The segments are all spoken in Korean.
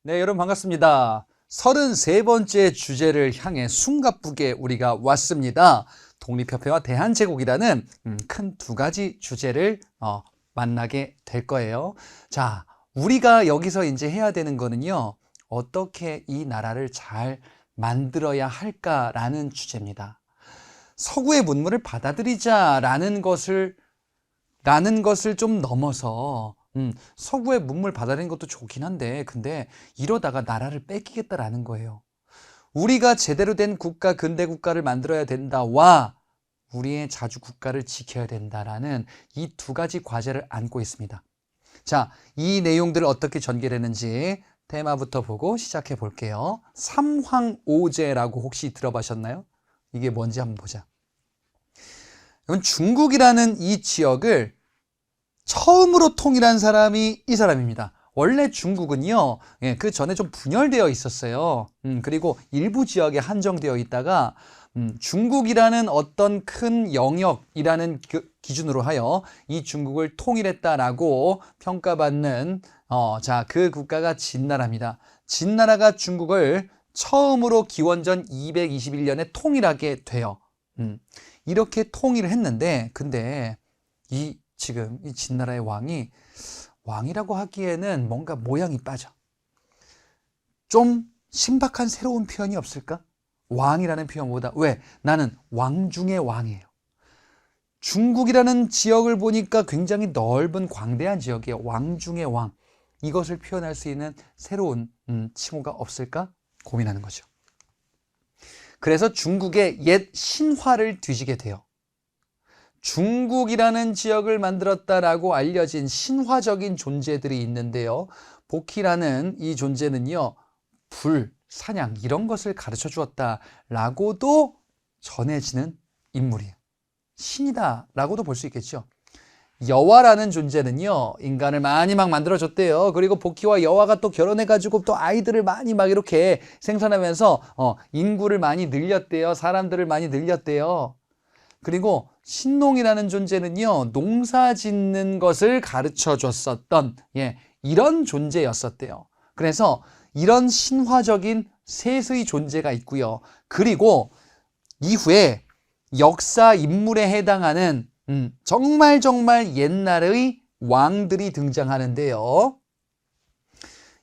네, 여러분 반갑습니다. 33번째 주제를 향해 숨가쁘게 우리가 왔습니다. 독립협회와 대한제국이라는 큰 두 가지 주제를 만나게 될 거예요. 자, 우리가 여기서 이제 해야 되는 거는요. 어떻게 이 나라를 잘 만들어야 할까라는 주제입니다. 서구의 문물을 받아들이자라는 것을 좀 넘어서 서구의 문물 받아들이는 것도 좋긴 한데 근데 이러다가 나라를 뺏기겠다라는 거예요. 우리가 제대로 된 국가, 근대 국가를 만들어야 된다와 우리의 자주 국가를 지켜야 된다라는 이 두 가지 과제를 안고 있습니다. 자, 이 내용들을 어떻게 전개되는지 테마부터 보고 시작해 볼게요. 삼황오제라고 혹시 들어보셨나요? 이게 뭔지 한번 보자. 그럼 중국이라는 이 지역을 처음으로 통일한 사람이 이 사람입니다. 원래 중국은요, 그 전에 좀 분열되어 있었어요. 그리고 일부 지역에 한정되어 있다가 중국이라는 어떤 큰 영역이라는 기준으로 하여 이 중국을 통일했다라고 평가받는 그 국가가 진나라입니다. 진나라가 중국을 처음으로 기원전 221년에 통일하게 돼요. 이렇게 통일을 했는데 근데 지금 이 진나라의 왕이라고 하기에는 뭔가 모양이 빠져. 좀 신박한 새로운 표현이 없을까? 왕이라는 표현보다. 왜? 나는 왕 중의 왕이에요. 중국이라는 지역을 보니까 굉장히 넓은 광대한 지역이에요. 왕 중의 왕. 이것을 표현할 수 있는 새로운 칭호가 없을까? 고민하는 거죠. 그래서 중국의 옛 신화를 뒤지게 돼요. 중국이라는 지역을 만들었다라고 알려진 신화적인 존재들이 있는데요. 복희라는 이 존재는요, 불, 사냥 이런 것을 가르쳐 주었다라고도 전해지는 인물이에요. 신이다라고도 볼 수 있겠죠. 여화라는 존재는요, 인간을 많이 막 만들어줬대요. 그리고 복희와 여화가 또 결혼해가지고 또 아이들을 많이 막 이렇게 생산하면서 인구를 많이 늘렸대요. 사람들을 많이 늘렸대요. 그리고 신농이라는 존재는요, 농사 짓는 것을 가르쳐 줬었던 이런 존재였었대요. 그래서 이런 신화적인 셋의 존재가 있고요. 그리고 이후에 역사 인물에 해당하는 정말 옛날의 왕들이 등장하는데요.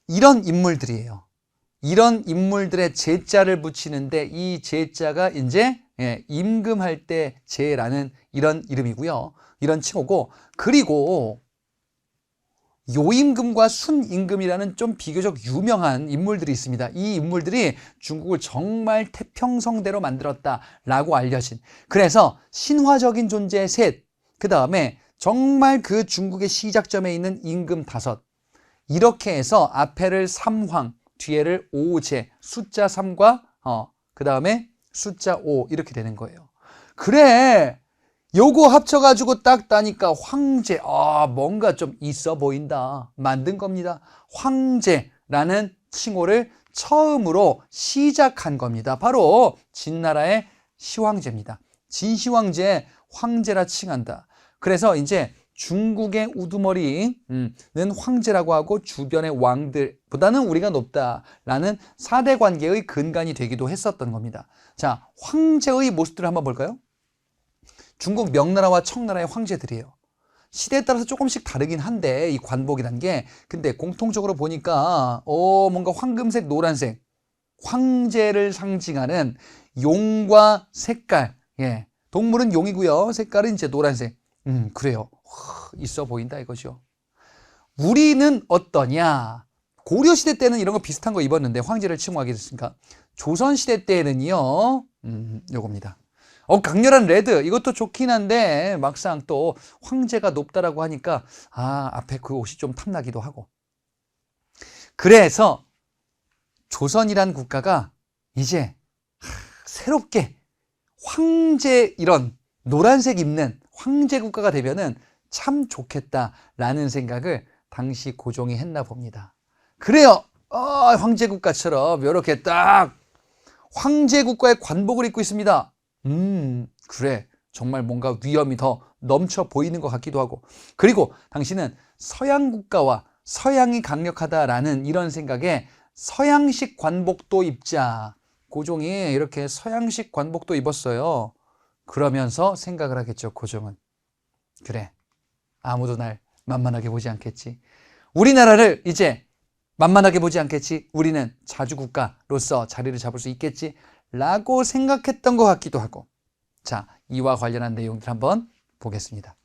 이런 인물들이에요. 이런 인물들의 제자를 붙이는데 이 제자가 이제 임금할 때 제라는 이런 이름이고요. 이런 칭호고, 그리고 요임금과 순임금이라는 좀 비교적 유명한 인물들이 있습니다. 이 인물들이 중국을 정말 태평성대로 만들었다라고 알려진, 그래서 신화적인 존재 셋, 그 다음에 정말 그 중국의 시작점에 있는 임금 5, 이렇게 해서 앞에를 삼황, 뒤에를 오제, 숫자 3과 그 다음에 숫자 5 이렇게 되는 거예요. 그래, 요거 합쳐가지고 딱 따니까 황제, 뭔가 좀 있어 보인다 만든 겁니다. 황제라는 칭호를 처음으로 시작한 겁니다. 바로 진나라의 시황제입니다. 진시황제, 황제라 칭한다. 그래서 이제 중국의 우두머리는 황제라고 하고 주변의 왕들보다는 우리가 높다라는 4대 관계의 근간이 되기도 했었던 겁니다. 자, 황제의 모습들을 한번 볼까요? 중국 명나라와 청나라의 황제들이에요. 시대에 따라서 조금씩 다르긴 한데 이 관복이란 게, 근데 공통적으로 보니까 뭔가 황금색, 노란색, 황제를 상징하는 용과 색깔, 동물은 용이고요. 색깔은 이제 노란색. 그래요. 있어 보인다 이거죠. 우리는 어떠냐? 고려시대 때는 이런 거 비슷한 거 입었는데 황제를 칭호하게 됐으니까, 조선시대 때는요, 요겁니다. 강렬한 레드, 이것도 좋긴 한데 막상 또 황제가 높다라고 하니까 앞에 그 옷이 좀 탐나기도 하고. 그래서 조선이란 국가가 이제 새롭게 황제, 이런 노란색 입는 황제 국가가 되면은 참 좋겠다라는 생각을 당시 고종이 했나 봅니다. 그래요. 황제 국가처럼 이렇게 딱 황제 국가의 관복을 입고 있습니다. 그래, 정말 뭔가 위엄이 더 넘쳐 보이는 것 같기도 하고, 그리고 당신은 서양 국가와 서양이 강력하다라는 이런 생각에 서양식 관복도 입자. 고종이 이렇게 서양식 관복도 입었어요. 그러면서 생각을 하겠죠, 고종은. 그래, 아무도 날 만만하게 보지 않겠지. 우리나라를 이제 만만하게 보지 않겠지. 우리는 자주국가로서 자리를 잡을 수 있겠지. 라고 생각했던 것 같기도 하고. 자, 이와 관련한 내용들 한번 보겠습니다.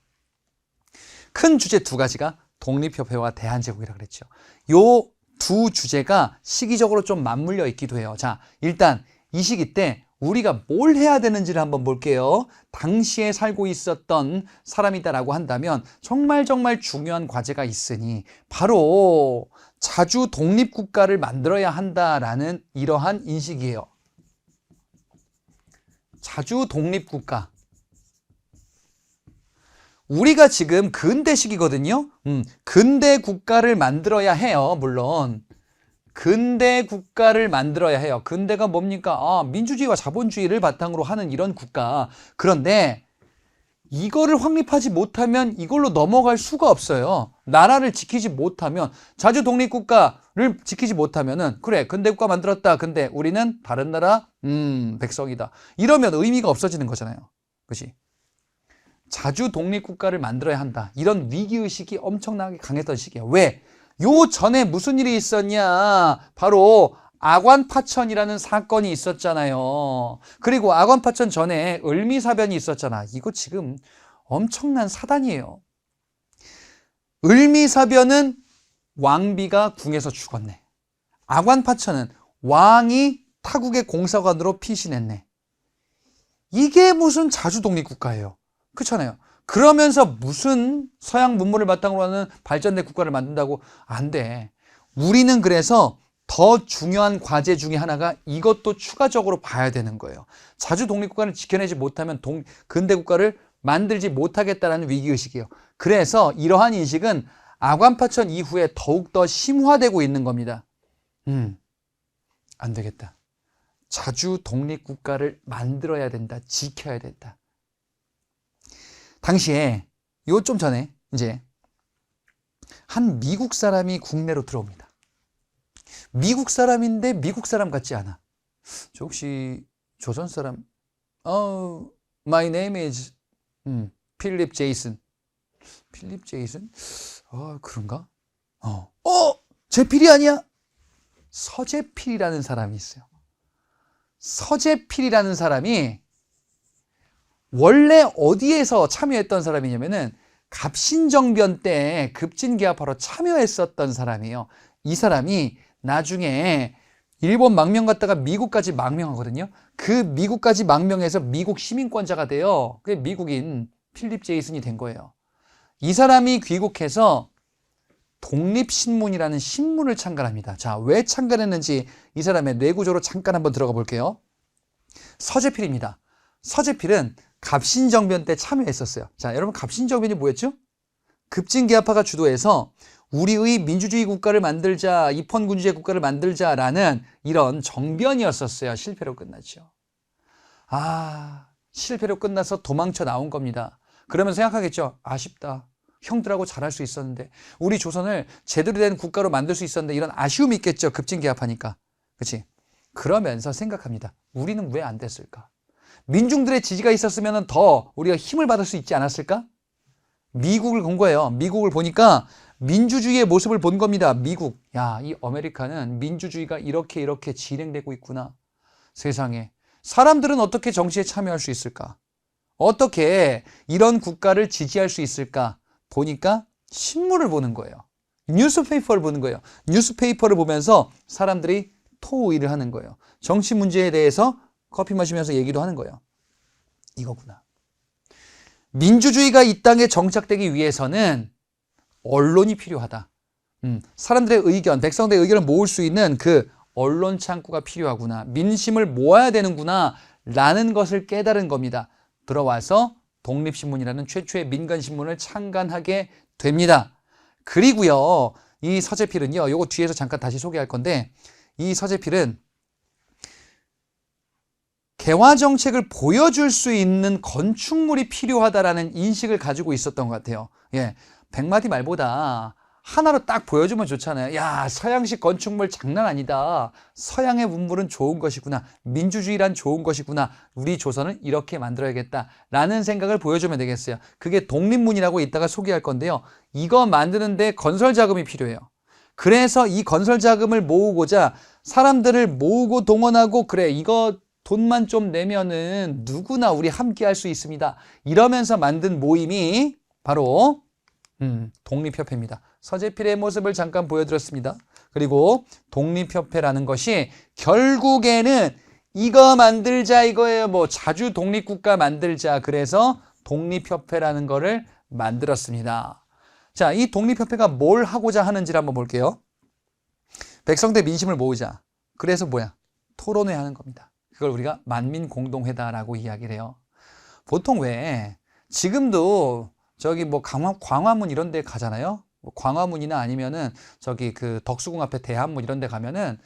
큰 주제 두 가지가 독립협회와 대한제국이라고 그랬죠. 요 두 주제가 시기적으로 좀 맞물려 있기도 해요. 자, 일단 이 시기 때 우리가 뭘 해야 되는지를 한번 볼게요. 당시에 살고 있었던 사람이다라고 한다면 정말 중요한 과제가 있으니 바로 자주 독립국가를 만들어야 한다라는 이러한 인식이에요. 자주 독립국가. 우리가 지금 근대식이거든요. 근대 국가를 만들어야 해요. 물론 근대 국가를 만들어야 해요. 근대가 뭡니까? 민주주의와 자본주의를 바탕으로 하는 이런 국가. 그런데 이거를 확립하지 못하면 이걸로 넘어갈 수가 없어요. 나라를 지키지 못하면, 자주 독립국가를 지키지 못하면은, 그래, 근대 국가 만들었다. 근데 우리는 다른 나라 백성이다. 이러면 의미가 없어지는 거잖아요. 그렇지? 자주 독립국가를 만들어야 한다. 이런 위기의식이 엄청나게 강했던 시기예요. 왜? 요 전에 무슨 일이 있었냐? 바로 아관파천이라는 사건이 있었잖아요. 그리고 아관파천 전에 을미사변이 있었잖아. 이거 지금 엄청난 사단이에요. 을미사변은 왕비가 궁에서 죽었네. 아관파천은 왕이 타국의 공사관으로 피신했네. 이게 무슨 자주 독립국가예요. 그렇잖아요. 그러면서 무슨 서양 문물을 바탕으로 하는 발전된 국가를 만든다고? 안 돼. 우리는 그래서 더 중요한 과제 중에 하나가 이것도 추가적으로 봐야 되는 거예요. 자주 독립국가를 지켜내지 못하면 근대 국가를 만들지 못하겠다는 위기의식이에요. 그래서 이러한 인식은 아관파천 이후에 더욱더 심화되고 있는 겁니다. 안 되겠다. 자주 독립국가를 만들어야 된다. 지켜야 된다. 당시에 요 좀 전에 이제 한 미국 사람이 국내로 들어옵니다. 미국 사람인데 미국 사람 같지 않아. 저 혹시 조선 사람? My name is 필립 제이슨. 필립 제이슨? 그런가? 제필이 아니야? 서재필이라는 사람이 있어요. 서재필이라는 사람이 원래 어디에서 참여했던 사람이냐면은 갑신정변 때 급진개합하러 참여했었던 사람이에요. 이 사람이 나중에 일본 망명 갔다가 미국까지 망명하거든요. 그 미국까지 망명해서 미국 시민권자가 돼요. 그게 미국인 필립 제이슨이 된 거예요. 이 사람이 귀국해서 독립신문이라는 신문을 창간합니다. 자, 왜 창간했는지 이 사람의 뇌구조로 잠깐 한번 들어가 볼게요. 서재필입니다. 서재필은 갑신정변 때 참여했었어요. 자, 여러분 갑신정변이 뭐였죠? 급진개합파가 주도해서 우리의 민주주의 국가를 만들자, 입헌군주제 국가를 만들자라는 이런 정변이었었어요. 실패로 끝났죠. 실패로 끝나서 도망쳐 나온 겁니다. 그러면 생각하겠죠. 아쉽다. 형들하고 잘할 수 있었는데, 우리 조선을 제대로 된 국가로 만들 수 있었는데, 이런 아쉬움이 있겠죠. 급진개합하니까. 그렇지? 그러면서 생각합니다. 우리는 왜 안 됐을까? 민중들의 지지가 있었으면 더 우리가 힘을 받을 수 있지 않았을까? 미국을 본 거예요. 미국을 보니까 민주주의의 모습을 본 겁니다. 미국. 야, 이 아메리카는 민주주의가 이렇게 진행되고 있구나. 세상에. 사람들은 어떻게 정치에 참여할 수 있을까? 어떻게 이런 국가를 지지할 수 있을까? 보니까 신문을 보는 거예요. 뉴스페이퍼를 보는 거예요. 뉴스페이퍼를 보면서 사람들이 토의를 하는 거예요. 정치 문제에 대해서 커피 마시면서 얘기도 하는 거예요. 이거구나. 민주주의가 이 땅에 정착되기 위해서는 언론이 필요하다. 사람들의 의견, 백성들의 의견을 모을 수 있는 그 언론 창구가 필요하구나. 민심을 모아야 되는구나 라는 것을 깨달은 겁니다. 들어와서 독립신문이라는 최초의 민간신문을 창간하게 됩니다. 그리고요, 이 서재필은요, 요거 뒤에서 잠깐 다시 소개할 건데, 이 서재필은 개화정책을 보여줄 수 있는 건축물이 필요하다라는 인식을 가지고 있었던 것 같아요. 예, 100마디 말보다 하나로 딱 보여주면 좋잖아요. 야, 서양식 건축물 장난 아니다. 서양의 문물은 좋은 것이구나. 민주주의란 좋은 것이구나. 우리 조선은 이렇게 만들어야겠다. 라는 생각을 보여주면 되겠어요. 그게 독립문이라고 이따가 소개할 건데요. 이거 만드는데 건설 자금이 필요해요. 그래서 이 건설 자금을 모으고자 사람들을 모으고 동원하고, 그래, 이거 돈만 좀 내면은 누구나 우리 함께 할 수 있습니다. 이러면서 만든 모임이 바로 독립협회입니다. 서재필의 모습을 잠깐 보여드렸습니다. 그리고 독립협회라는 것이 결국에는 이거 만들자 이거예요. 뭐 자주 독립국가 만들자. 그래서 독립협회라는 거를 만들었습니다. 자, 이 독립협회가 뭘 하고자 하는지를 한번 볼게요. 백성대 민심을 모으자. 그래서 뭐야? 토론회 하는 겁니다. 그걸 우리가 만민공동회다라고 이야기를 해요. 보통 왜 지금도 저기 뭐 광화문 이런 데 가잖아요. 광화문이나 아니면은 저기 그 덕수궁 앞에 대한문 이런 데 가면은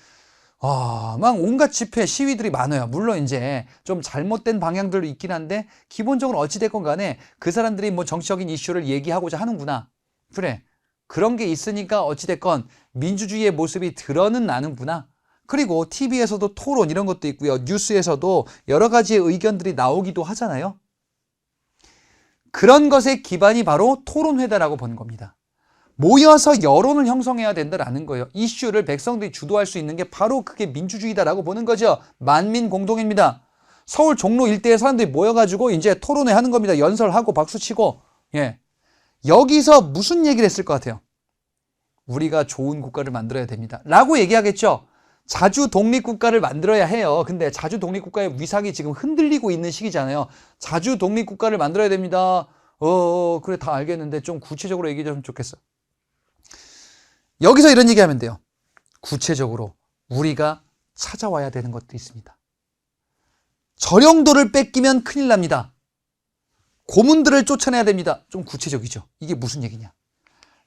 막 온갖 집회 시위들이 많아요. 물론 이제 좀 잘못된 방향들도 있긴 한데 기본적으로 어찌됐건 간에 그 사람들이 뭐 정치적인 이슈를 얘기하고자 하는구나. 그래, 그런 게 있으니까 어찌됐건 민주주의의 모습이 드러는 나는구나. 그리고 TV에서도 토론 이런 것도 있고요. 뉴스에서도 여러 가지의 의견들이 나오기도 하잖아요. 그런 것의 기반이 바로 토론회다라고 보는 겁니다. 모여서 여론을 형성해야 된다라는 거예요. 이슈를 백성들이 주도할 수 있는 게 바로 그게 민주주의다라고 보는 거죠. 만민공동입니다. 서울 종로 일대에 사람들이 모여가지고 이제 토론회 하는 겁니다. 연설하고 박수치고. 예. 여기서 무슨 얘기를 했을 것 같아요? 우리가 좋은 국가를 만들어야 됩니다. 라고 얘기하겠죠. 자주 독립국가를 만들어야 해요. 근데 자주 독립국가의 위상이 지금 흔들리고 있는 시기잖아요. 자주 독립국가를 만들어야 됩니다. 그래, 다 알겠는데 좀 구체적으로 얘기해 줬으면 좋겠어. 여기서 이런 얘기하면 돼요. 구체적으로 우리가 찾아와야 되는 것도 있습니다. 저령도를 뺏기면 큰일 납니다. 고문들을 쫓아내야 됩니다. 좀 구체적이죠. 이게 무슨 얘기냐?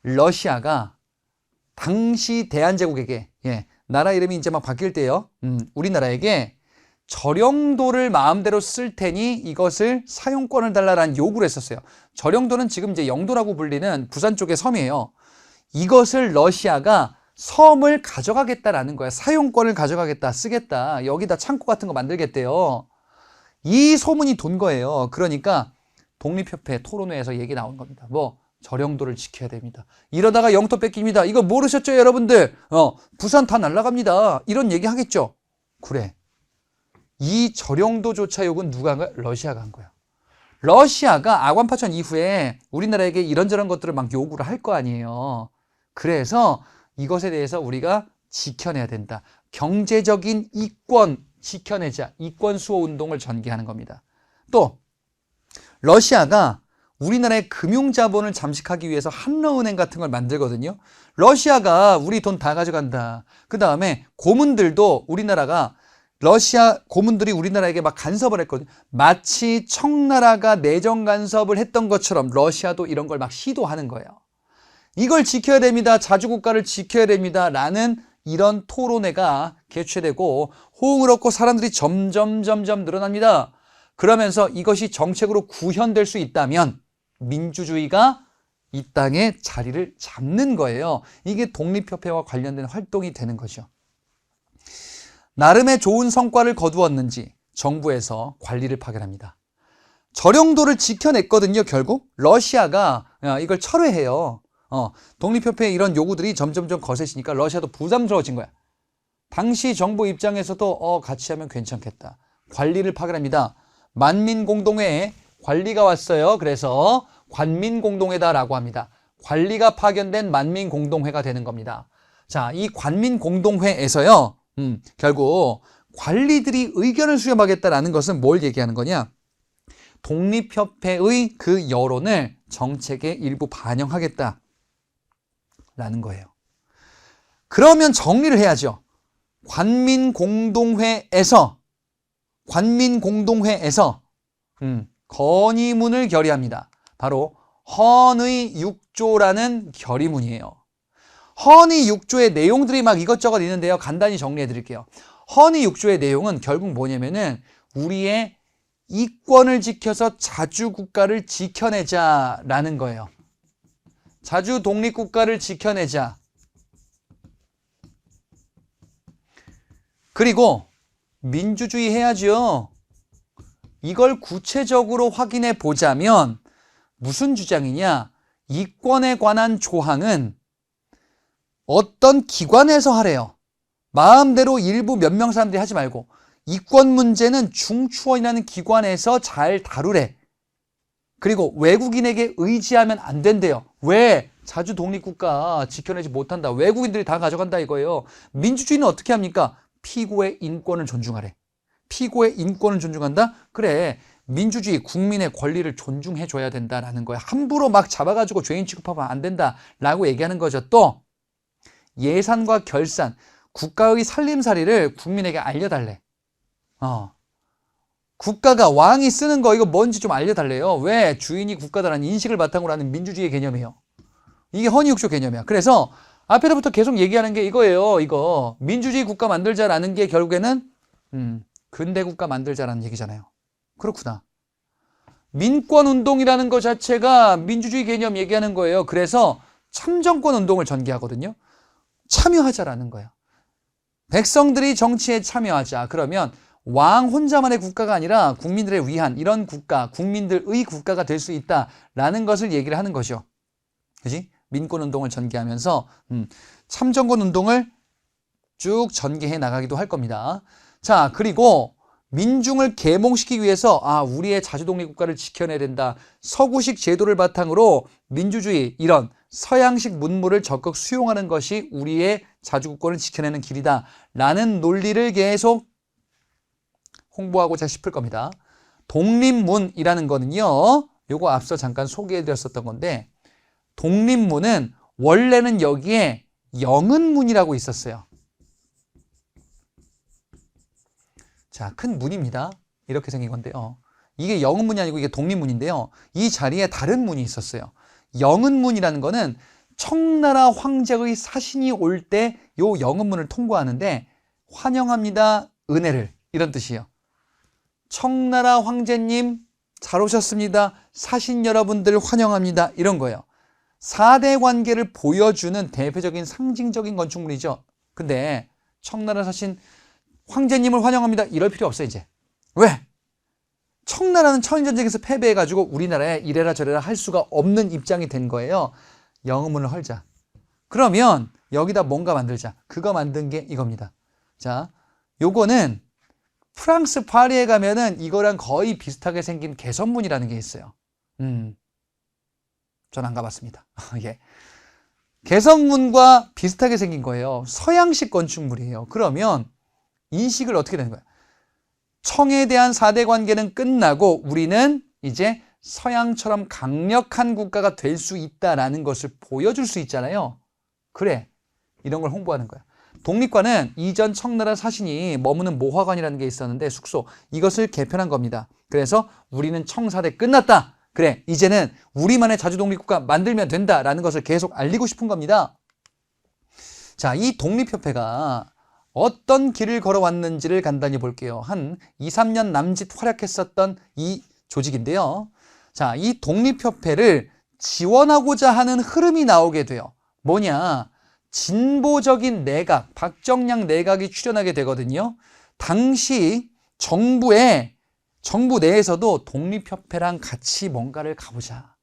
러시아가 당시 대한제국에게, 나라 이름이 이제 막 바뀔 때요. 우리나라에게 저령도를 마음대로 쓸 테니 이것을 사용권을 달라라는 요구를 했었어요. 저령도는 지금 이제 영도라고 불리는 부산 쪽의 섬이에요. 이것을 러시아가 섬을 가져가겠다라는 거야. 사용권을 가져가겠다, 쓰겠다. 여기다 창고 같은 거 만들겠대요. 이 소문이 돈 거예요. 그러니까 독립협회 토론회에서 얘기 나온 겁니다. 뭐 저령도를 지켜야 됩니다. 이러다가 영토 뺏깁니다. 이거 모르셨죠, 여러분들? 부산 다 날아갑니다. 이런 얘기 하겠죠. 그래. 이 저령도조차 요구는 누가 한 거야? 러시아가 한 거야. 러시아가 아관파천 이후에 우리나라에게 이런저런 것들을 막 요구를 할 거 아니에요. 그래서 이것에 대해서 우리가 지켜내야 된다. 경제적인 이권 지켜내자. 이권 수호 운동을 전개하는 겁니다. 또 러시아가 우리나라의 금융자본을 잠식하기 위해서 한러은행 같은 걸 만들거든요. 러시아가 우리 돈 다 가져간다. 그 다음에 고문들도 우리나라가 러시아 고문들이 우리나라에게 막 간섭을 했거든요. 마치 청나라가 내정 간섭을 했던 것처럼 러시아도 이런 걸 막 시도하는 거예요. 이걸 지켜야 됩니다. 자주국가를 지켜야 됩니다. 라는 이런 토론회가 개최되고 호응을 얻고 사람들이 점점 늘어납니다. 그러면서 이것이 정책으로 구현될 수 있다면 민주주의가 이 땅에 자리를 잡는 거예요. 이게 독립협회와 관련된 활동이 되는 거죠. 나름의 좋은 성과를 거두었는지 정부에서 관리를 파견합니다. 저령도를 지켜냈거든요. 결국 러시아가 이걸 철회해요. 독립협회의 이런 요구들이 점점 거세지니까 러시아도 부담스러워진 거야. 당시 정부 입장에서도 같이 하면 괜찮겠다. 관리를 파견합니다. 만민공동회에 관리가 왔어요. 그래서 관민공동회다라고 합니다. 관리가 파견된 만민공동회가 되는 겁니다. 자, 이 관민공동회에서요. 결국 관리들이 의견을 수렴하겠다라는 것은 뭘 얘기하는 거냐? 독립협회의 그 여론을 정책에 일부 반영하겠다라는 거예요. 그러면 정리를 해야죠. 관민공동회에서 건의문을 결의합니다. 바로 헌의 6조라는 결의문이에요. 헌의 6조의 내용들이 막 이것저것 있는데요. 간단히 정리해 드릴게요. 헌의 6조의 내용은 결국 뭐냐면은 우리의 이권을 지켜서 자주국가를 지켜내자라는 거예요. 자주 독립국가를 지켜내자. 그리고 민주주의 해야죠. 이걸 구체적으로 확인해 보자면 무슨 주장이냐? 이권에 관한 조항은 어떤 기관에서 하래요. 마음대로 일부 몇 명 사람들이 하지 말고 이권 문제는 중추원이라는 기관에서 잘 다루래. 그리고 외국인에게 의지하면 안 된대요. 왜? 자주 독립국가 지켜내지 못한다. 외국인들이 다 가져간다 이거예요. 민주주의는 어떻게 합니까? 피고의 인권을 존중하래. 피고의 인권을 존중한다? 그래. 민주주의 국민의 권리를 존중해줘야 된다라는 거야. 함부로 막 잡아가지고 죄인 취급하면 안 된다라고 얘기하는 거죠. 또 예산과 결산, 국가의 살림살이를 국민에게 알려달래. 국가가 왕이 쓰는 거 이거 뭔지 좀 알려달래요. 왜? 주인이 국가다라는 인식을 바탕으로 하는 민주주의 개념이에요. 이게 허니육쇼 개념이야. 그래서 앞에서부터 계속 얘기하는 게 이거예요. 이거 민주주의 국가 만들자라는 게 결국에는 근대 국가 만들자라는 얘기잖아요. 그렇구나. 민권운동이라는 것 자체가 민주주의 개념 얘기하는 거예요. 그래서 참정권 운동을 전개하거든요. 참여하자라는 거예요. 백성들이 정치에 참여하자. 그러면 왕 혼자만의 국가가 아니라 국민들을 위한 이런 국가, 국민들의 국가가 될 수 있다라는 것을 얘기를 하는 거죠. 그지? 민권운동을 전개하면서 참정권 운동을 쭉 전개해 나가기도 할 겁니다. 자, 그리고 민중을 계몽시키기 위해서 우리의 자주독립국가를 지켜내야 된다. 서구식 제도를 바탕으로 민주주의 이런 서양식 문물을 적극 수용하는 것이 우리의 자주국권을 지켜내는 길이다. 라는 논리를 계속 홍보하고자 싶을 겁니다. 독립문이라는 거는요. 요거 앞서 잠깐 소개해드렸었던 건데 독립문은 원래는 여기에 영은문이라고 있었어요. 자, 큰 문입니다. 이렇게 생긴 건데요. 이게 영은문이 아니고 이게 독립문인데요. 이 자리에 다른 문이 있었어요. 영은문이라는 거는 청나라 황제의 사신이 올 때 요 영은문을 통과하는데 환영합니다. 은혜를 이런 뜻이에요. 청나라 황제님 잘 오셨습니다. 사신 여러분들 환영합니다. 이런 거예요. 4대 관계를 보여주는 대표적인 상징적인 건축물이죠. 근데 청나라 사신 황제님을 환영합니다. 이럴 필요 없어요, 이제. 왜? 청나라는 청인전쟁에서 패배해가지고 우리나라에 이래라 저래라 할 수가 없는 입장이 된 거예요. 영은문을 헐자. 그러면 여기다 뭔가 만들자. 그거 만든 게 이겁니다. 자, 요거는 프랑스 파리에 가면은 이거랑 거의 비슷하게 생긴 개선문이라는 게 있어요. 전 안 가봤습니다. 예. 개선문과 비슷하게 생긴 거예요. 서양식 건축물이에요. 그러면 인식을 어떻게 되는 거야? 청에 대한 4대 관계는 끝나고 우리는 이제 서양처럼 강력한 국가가 될 수 있다라는 것을 보여줄 수 있잖아요. 그래. 이런 걸 홍보하는 거야. 독립관은 이전 청나라 사신이 머무는 모화관이라는 게 있었는데 숙소. 이것을 개편한 겁니다. 그래서 우리는 청사대 끝났다. 그래. 이제는 우리만의 자주독립국가 만들면 된다라는 것을 계속 알리고 싶은 겁니다. 자, 이 독립협회가 어떤 길을 걸어왔는지를 간단히 볼게요. 한 2, 3년 남짓 활약했었던 이 조직인데요. 자, 이 독립협회를 지원하고자 하는 흐름이 나오게 돼요. 뭐냐? 진보적인 내각, 박정량 내각이 출연하게 되거든요. 당시 정부 내에서도 독립협회랑 같이 뭔가를 가보자.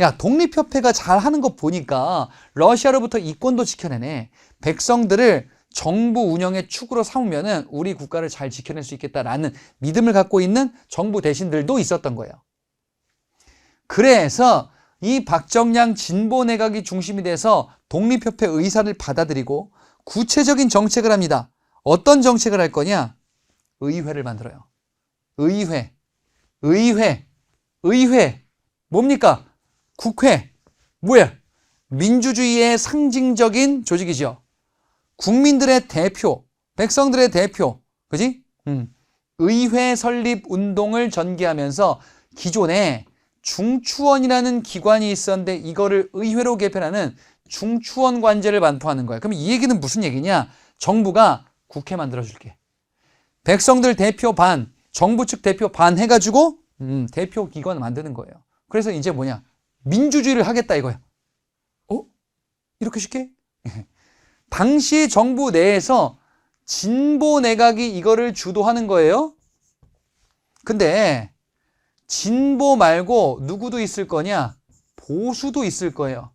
야, 독립협회가 잘하는 거 보니까 러시아로부터 이권도 지켜내네. 백성들을 정부 운영의 축으로 삼으면은 우리 국가를 잘 지켜낼 수 있겠다라는 믿음을 갖고 있는 정부 대신들도 있었던 거예요. 그래서 이 박정량 진보 내각이 중심이 돼서 독립협회 의사를 받아들이고 구체적인 정책을 합니다. 어떤 정책을 할 거냐? 의회를 만들어요. 의회. 뭡니까? 국회. 뭐야? 민주주의의 상징적인 조직이죠. 국민들의 대표, 백성들의 대표, 그지? 의회 설립 운동을 전개하면서 기존에 중추원이라는 기관이 있었는데 이거를 의회로 개편하는 중추원 관제를 반포하는 거야. 그럼 이 얘기는 무슨 얘기냐? 정부가 국회 만들어줄게. 백성들 대표 반, 정부 측 대표 반 해가지고 대표 기관을 만드는 거예요. 그래서 이제 뭐냐? 민주주의를 하겠다 이거야. 이렇게 쉽게? 당시 정부 내에서 진보 내각이 이거를 주도하는 거예요. 근데 진보 말고 누구도 있을 거냐? 보수도 있을 거예요.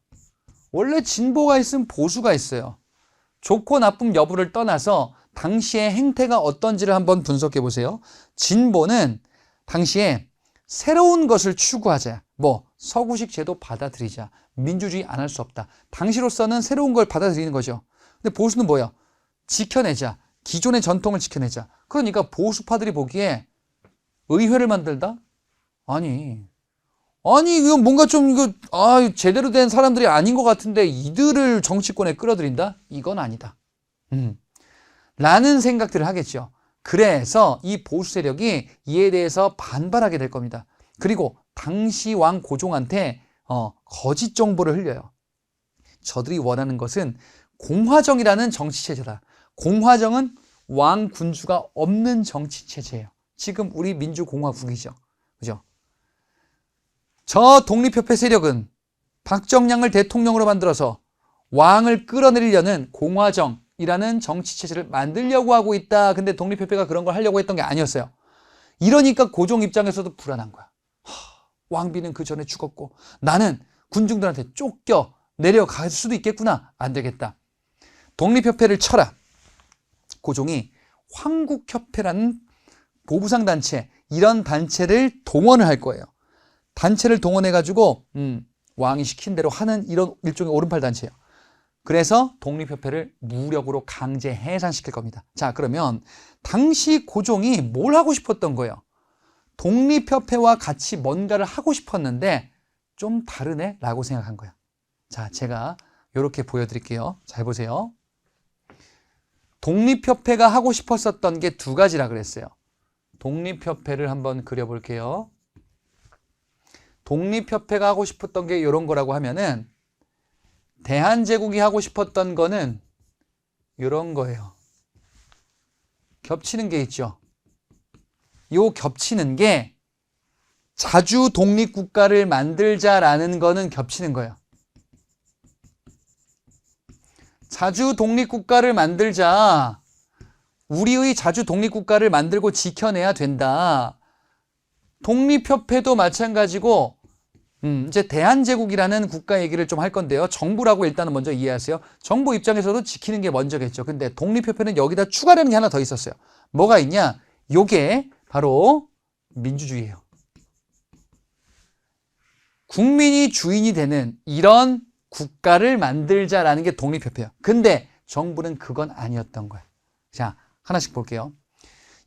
원래 진보가 있으면 보수가 있어요. 좋고 나쁨 여부를 떠나서 당시의 행태가 어떤지를 한번 분석해 보세요. 진보는 당시에 새로운 것을 추구하자. 뭐 서구식 제도 받아들이자. 민주주의 안 할 수 없다. 당시로서는 새로운 걸 받아들이는 거죠. 근데 보수는 뭐예요? 지켜내자. 기존의 전통을 지켜내자. 그러니까 보수파들이 보기에 의회를 만들다? 아니 이거 뭔가 좀 제대로 된 사람들이 아닌 것 같은데 이들을 정치권에 끌어들인다? 이건 아니다. 라는 생각들을 하겠죠. 그래서 이 보수 세력이 이에 대해서 반발하게 될 겁니다. 그리고 당시 왕 고종한테 거짓 정보를 흘려요. 저들이 원하는 것은 공화정이라는 정치체제다. 공화정은 왕 군주가 없는 정치체제예요. 지금 우리 민주공화국이죠. 그죠? 저 독립협회 세력은 박정량을 대통령으로 만들어서 왕을 끌어내리려는 공화정이라는 정치체제를 만들려고 하고 있다. 근데 독립협회가 그런 걸 하려고 했던 게 아니었어요. 이러니까 고종 입장에서도 불안한 거야. 왕비는 그 전에 죽었고 나는 군중들한테 쫓겨 내려갈 수도 있겠구나. 안 되겠다. 독립협회를 쳐라. 고종이 황국협회라는 보부상 단체, 이런 단체를 동원을 할 거예요. 단체를 동원해가지고 왕이 시킨 대로 하는 이런 일종의 오른팔 단체예요. 그래서 독립협회를 무력으로 강제 해산시킬 겁니다. 자, 그러면 당시 고종이 뭘 하고 싶었던 거예요? 독립협회와 같이 뭔가를 하고 싶었는데 좀 다르네? 라고 생각한 거예요. 자, 제가 이렇게 보여드릴게요. 잘 보세요. 독립협회가 하고 싶었었던 게 두 가지라 그랬어요. 독립협회를 한번 그려볼게요. 독립협회가 하고 싶었던 게 이런 거라고 하면은 대한제국이 하고 싶었던 거는 이런 거예요. 겹치는 게 있죠. 요 겹치는 게 자주 독립국가를 만들자라는 거는 겹치는 거예요. 자주 독립국가를 만들자. 우리의 자주 독립국가를 만들고 지켜내야 된다. 독립협회도 마찬가지고 이제 대한제국이라는 국가 얘기를 좀 할 건데요. 정부라고 일단은 먼저 이해하세요. 정부 입장에서도 지키는 게 먼저겠죠. 근데 독립협회는 여기다 추가되는 게 하나 더 있었어요. 뭐가 있냐? 요게 바로 민주주의예요. 국민이 주인이 되는 이런 국가를 만들자라는 게 독립협회예요. 근데 정부는 그건 아니었던 거예요. 자, 하나씩 볼게요.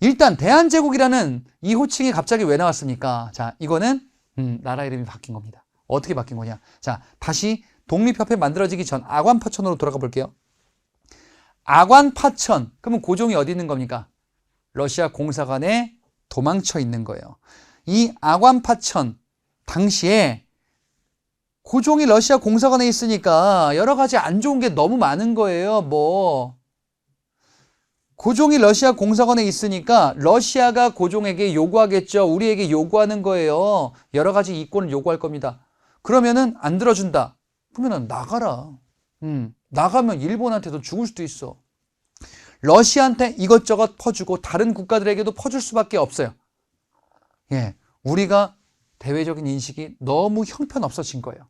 일단 대한제국이라는 이 호칭이 갑자기 왜 나왔습니까? 자, 이거는 나라 이름이 바뀐 겁니다. 어떻게 바뀐 거냐? 자, 다시 독립협회 만들어지기 전 아관파천으로 돌아가 볼게요. 아관파천, 그러면 고종이 어디 있는 겁니까? 러시아 공사관에 도망쳐 있는 거예요. 이 아관파천 당시에 고종이 러시아 공사관에 있으니까 여러 가지 안 좋은 게 너무 많은 거예요. 고종이 러시아 공사관에 있으니까 러시아가 고종에게 요구하겠죠. 우리에게 요구하는 거예요. 여러 가지 이권을 요구할 겁니다. 그러면은 안 들어준다. 그러면은 나가라. 나가면 일본한테도 죽을 수도 있어. 러시아한테 이것저것 퍼주고 다른 국가들에게도 퍼줄 수밖에 없어요. 예, 우리가 대외적인 인식이 너무 형편없어진 거예요.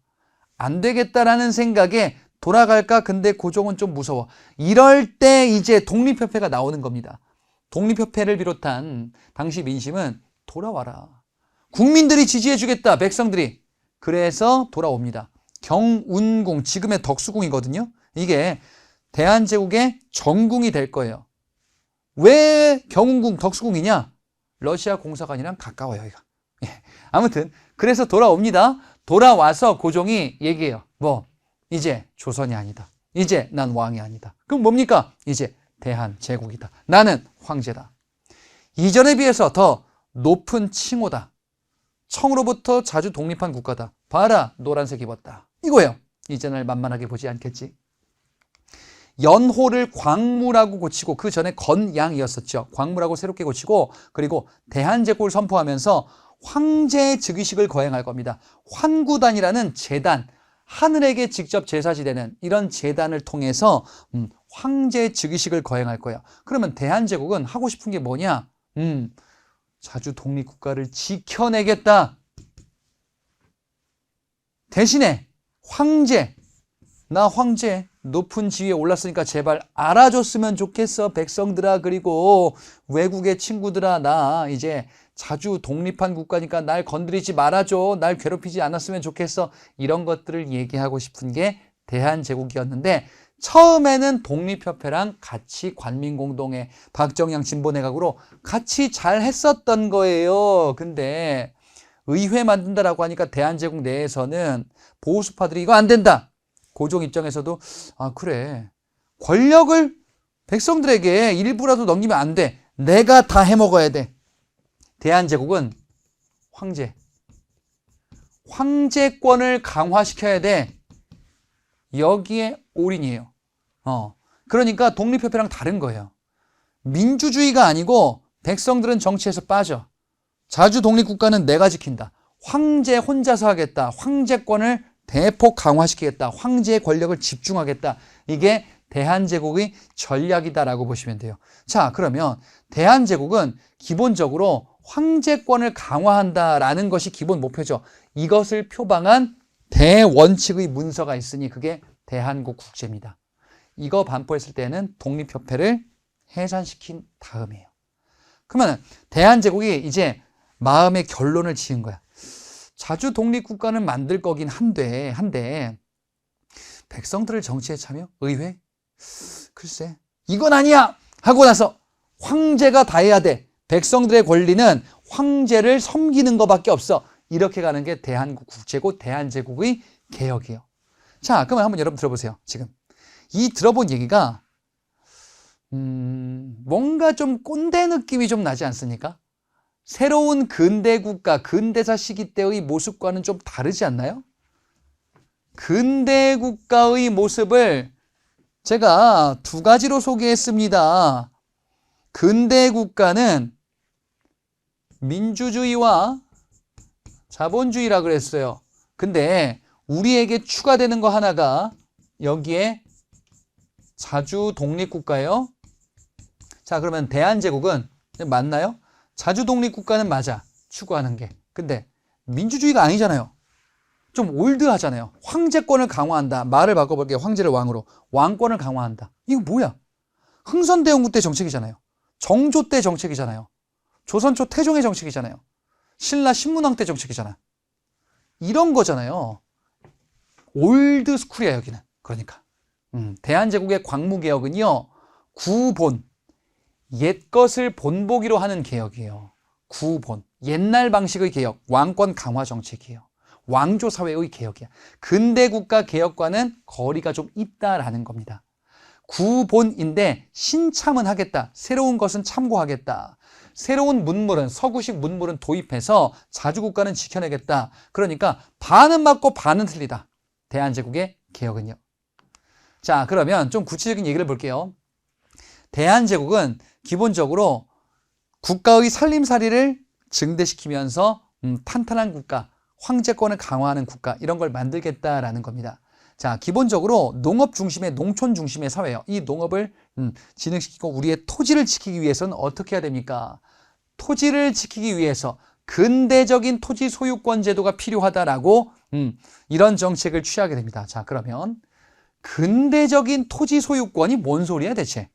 안 되겠다라는 생각에 돌아갈까? 근데 고종은 좀 무서워. 이럴 때 이제 독립협회가 나오는 겁니다. 독립협회를 비롯한 당시 민심은 돌아와라. 국민들이 지지해주겠다. 백성들이. 그래서 돌아옵니다. 경운궁, 지금의 덕수궁이거든요. 이게 대한제국의 정궁이 될 거예요. 왜 경운궁, 덕수궁이냐? 러시아 공사관이랑 가까워요. 이거. 예. 아무튼 그래서 돌아옵니다. 돌아와서 고종이 얘기해요. 이제 조선이 아니다. 이제 난 왕이 아니다. 그럼 뭡니까? 이제 대한제국이다. 나는 황제다. 이전에 비해서 더 높은 칭호다. 청으로부터 자주 독립한 국가다. 봐라, 노란색 입었다. 이거예요. 이제는 만만하게 보지 않겠지. 연호를 광무라고 고치고 그 전에 건양이었었죠. 광무라고 새롭게 고치고 그리고 대한제국을 선포하면서 황제 즉위식을 거행할 겁니다. 환구단이라는 재단, 하늘에게 직접 제사 지내는 이런 제단을 통해서 황제 즉위식을 거행할 거예요. 그러면 대한제국은 하고 싶은 게 뭐냐? 자주 독립국가를 지켜내겠다. 대신에 나 황제 높은 지위에 올랐으니까 제발 알아줬으면 좋겠어. 백성들아, 그리고 외국의 친구들아, 나 이제 자주 독립한 국가니까 날 건드리지 말아줘. 날 괴롭히지 않았으면 좋겠어. 이런 것들을 얘기하고 싶은 게 대한제국이었는데, 처음에는 독립협회랑 같이 관민공동회, 박정양 진보내각으로 같이 잘 했었던 거예요. 근데 의회 만든다라고 하니까 대한제국 내에서는 보수파들이 이거 안 된다. 고종 입장에서도 그래, 권력을 백성들에게 일부라도 넘기면 안 돼. 내가 다 해먹어야 돼. 대한제국은 황제권을 강화시켜야 돼. 여기에 올인이에요. 그러니까 독립협회랑 다른 거예요. 민주주의가 아니고 백성들은 정치에서 빠져. 자주 독립국가는 내가 지킨다. 황제 혼자서 하겠다. 황제권을 대폭 강화시키겠다. 황제의 권력을 집중하겠다. 이게 대한제국의 전략이다라고 보시면 돼요. 자, 그러면 대한제국은 기본적으로 황제권을 강화한다라는 것이 기본 목표죠. 이것을 표방한 대원칙의 문서가 있으니 그게 대한국국제입니다. 이거 반포했을 때는 독립협회를 해산시킨 다음이에요. 그러면 대한제국이 이제 마음의 결론을 지은 거야. 자주 독립국가는 만들 거긴 한데 백성들을 정치에 참여? 의회? 글쎄, 이건 아니야! 하고 나서 황제가 다 해야 돼. 백성들의 권리는 황제를 섬기는 것밖에 없어. 이렇게 가는 게 대한국국제고 대한제국의 개혁이에요. 자, 그러면 한번 여러분 들어보세요. 지금 이 들어본 얘기가 뭔가 좀 꼰대 느낌이 좀 나지 않습니까? 새로운 근대국가, 근대사 시기 때의 모습과는 좀 다르지 않나요? 근대국가의 모습을 제가 두 가지로 소개했습니다. 근대국가는 민주주의와 자본주의라 그랬어요. 근데 우리에게 추가되는 거 하나가 여기에 자주 독립국가예요. 자, 그러면 대한제국은 맞나요? 자주 독립국가는 맞아. 추구하는 게. 근데 민주주의가 아니잖아요. 좀 올드하잖아요. 황제권을 강화한다. 말을 바꿔볼게요. 황제를 왕으로. 왕권을 강화한다. 이거 뭐야? 흥선대원군 때 정책이잖아요. 정조 때 정책이잖아요. 조선 초 태종의 정책이잖아요. 신라 신문왕 때 정책이잖아. 이런 거잖아요. 올드 스쿨이야, 여기는. 그러니까 대한제국의 광무개혁은요, 구본, 옛것을 본보기로 하는 개혁이에요. 구본, 옛날 방식의 개혁, 왕권 강화 정책이에요. 왕조 사회의 개혁이야. 근대국가 개혁과는 거리가 좀 있다라는 겁니다. 구본인데 신참은 하겠다. 새로운 것은 참고하겠다. 새로운 문물은, 서구식 문물은 도입해서 자주국가는 지켜내겠다. 그러니까 반은 맞고 반은 틀리다. 대한제국의 개혁은요. 자, 그러면 좀 구체적인 얘기를 볼게요. 대한제국은 기본적으로 국가의 살림살이를 증대시키면서 탄탄한 국가, 황제권을 강화하는 국가, 이런 걸 만들겠다라는 겁니다. 자, 기본적으로 농업 중심의, 농촌 중심의 사회예요. 이 농업을 진흥시키고 우리의 토지를 지키기 위해서는 어떻게 해야 됩니까? 토지를 지키기 위해서 근대적인 토지 소유권 제도가 필요하다라고 이런 정책을 취하게 됩니다. 자, 그러면 근대적인 토지 소유권이 뭔 소리야 대체?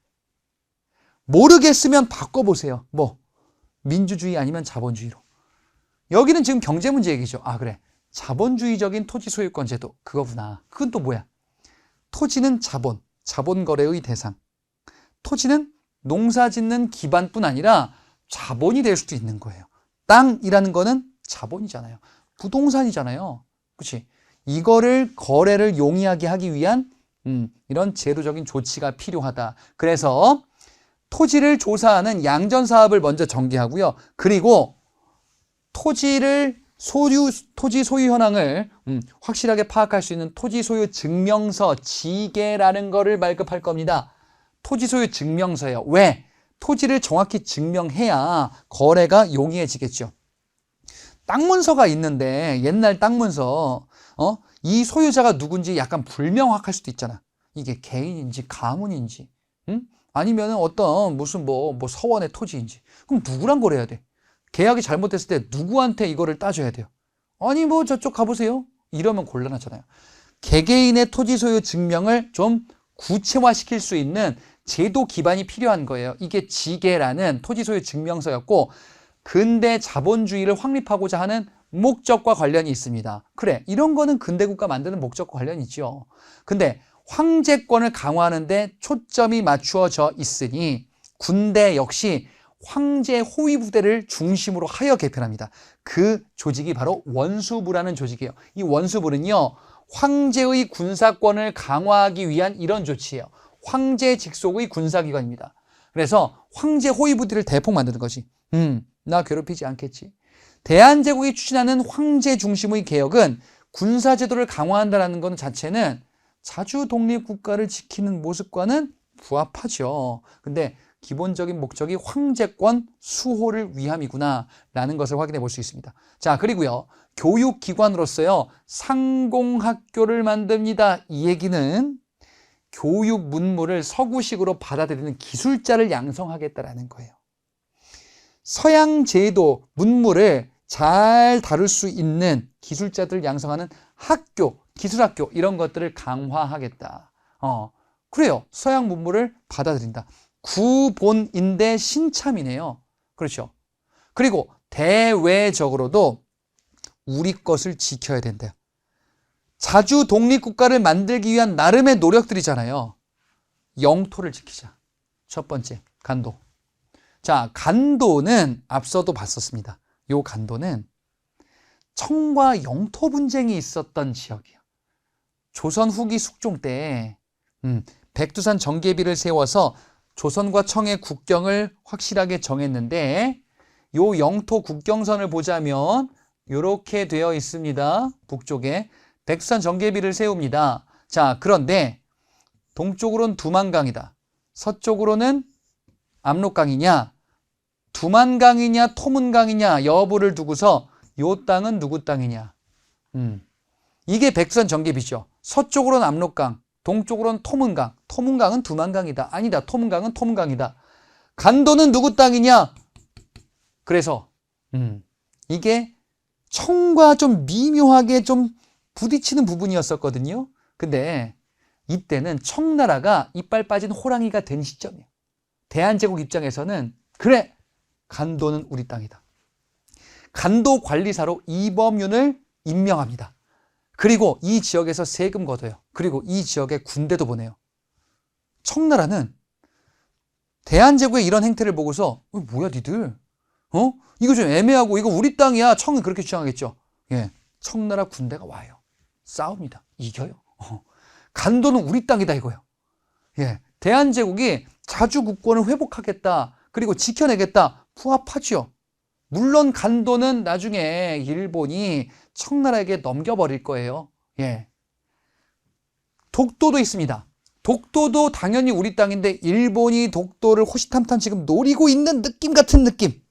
모르겠으면 바꿔보세요. 민주주의 아니면 자본주의로. 여기는 지금 경제 문제 얘기죠. 그래. 자본주의적인 토지 소유권 제도. 그거구나. 그건 또 뭐야? 토지는 자본 거래의 대상. 토지는 농사 짓는 기반뿐 아니라 자본이 될 수도 있는 거예요. 땅이라는 거는 자본이잖아요. 부동산이잖아요. 그렇지? 이거를 거래를 용이하게 하기 위한 이런 제도적인 조치가 필요하다. 그래서 토지를 조사하는 양전사업을 먼저 전개하고요. 그리고 토지 소유 현황을 확실하게 파악할 수 있는 토지 소유 증명서, 지계라는 거를 발급할 겁니다. 토지 소유 증명서예요. 왜? 토지를 정확히 증명해야 거래가 용이해지겠죠. 땅 문서가 있는데, 옛날 땅 문서, 이 소유자가 누군지 약간 불명확할 수도 있잖아. 이게 개인인지 가문인지, 응? 아니면 어떤 무슨 뭐 서원의 토지인지. 그럼 누구랑 거래해야 돼? 계약이 잘못됐을 때 누구한테 이거를 따져야 돼요? 아니 뭐 저쪽 가보세요. 이러면 곤란하잖아요. 개개인의 토지 소유 증명을 좀 구체화시킬 수 있는 제도 기반이 필요한 거예요. 이게 지계라는 토지 소유 증명서였고 근대 자본주의를 확립하고자 하는 목적과 관련이 있습니다. 그래, 이런 거는 근대국가 만드는 목적과 관련이 있죠. 근데 황제권을 강화하는 데 초점이 맞추어져 있으니 군대 역시 황제 호위 부대를 중심으로 하여 개편합니다. 그 조직이 바로 원수부라는 조직이에요. 이 원수부는요, 황제의 군사권을 강화하기 위한 이런 조치예요. 황제 직속의 군사기관입니다. 그래서 황제 호위 부대를 대폭 만드는 거지. 나 괴롭히지 않겠지. 대한제국이 추진하는 황제 중심의 개혁은 군사제도를 강화한다는 것 자체는 자주 독립국가를 지키는 모습과는 부합하죠. 근데 기본적인 목적이 황제권 수호를 위함이구나 라는 것을 확인해 볼 수 있습니다. 자, 그리고요, 교육기관으로서요 상공학교를 만듭니다. 이 얘기는 교육 문물을 서구식으로 받아들이는 기술자를 양성하겠다라는 거예요. 서양 제도 문물을 잘 다룰 수 있는 기술자들을 양성하는 학교, 기술학교 이런 것들을 강화하겠다. 그래요. 서양 문물을 받아들인다. 구본인대 신참이네요. 그렇죠. 그리고 대외적으로도 우리 것을 지켜야 된대요. 자주 독립국가를 만들기 위한 나름의 노력들이잖아요. 영토를 지키자. 첫 번째, 간도. 자, 간도는 앞서도 봤었습니다. 요 간도는 청과 영토 분쟁이 있었던 지역이에요. 조선 후기 숙종 때 백두산 정계비를 세워서 조선과 청의 국경을 확실하게 정했는데 요 영토 국경선을 보자면 이렇게 되어 있습니다. 북쪽에 백두산 정계비를 세웁니다. 자, 그런데 동쪽으로는 두만강이다. 서쪽으로는 압록강이냐, 두만강이냐, 토문강이냐 여부를 두고서 요 땅은 누구 땅이냐. 이게 백두산 정계비죠. 서쪽으로는 압록강, 동쪽으로는 토문강. 토문강은 두만강이다. 아니다. 토문강은 토문강이다. 간도는 누구 땅이냐? 그래서 이게 청과 좀 미묘하게 좀 부딪히는 부분이었었거든요. 근데 이때는 청나라가 이빨 빠진 호랑이가 된 시점이에요. 대한제국 입장에서는 그래, 간도는 우리 땅이다. 간도 관리사로 이범윤을 임명합니다. 그리고 이 지역에서 세금 걷어요. 그리고 이 지역에 군대도 보내요. 청나라는 대한제국의 이런 행태를 보고서 뭐야 니들? 이거 좀 애매하고 이거 우리 땅이야. 청은 그렇게 주장하겠죠. 예, 청나라 군대가 와요. 싸웁니다. 이겨요. 간도는 우리 땅이다 이거예요. 예, 대한제국이 자주 국권을 회복하겠다. 그리고 지켜내겠다. 부합하죠. 물론 간도는 나중에 일본이 청나라에게 넘겨버릴 거예요. 예. 독도도 있습니다. 독도도 당연히 우리 땅인데 일본이 독도를 호시탐탐 지금 노리고 있는 느낌 같은 느낌.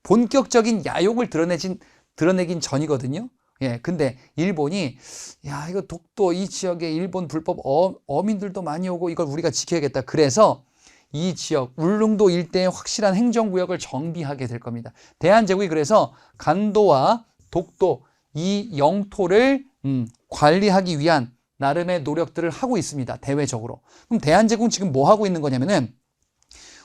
본격적인 야욕을 드러내긴 전이거든요. 예, 근데 일본이 야 이거 독도 이 지역에 일본 불법 어민들도 많이 오고 이걸 우리가 지켜야겠다. 그래서 이 지역 울릉도 일대의 확실한 행정구역을 정비하게 될 겁니다. 대한제국이 그래서 간도와 독도 이 영토를 관리하기 위한 나름의 노력들을 하고 있습니다. 대외적으로. 그럼 대한제국은 지금 뭐 하고 있는 거냐면은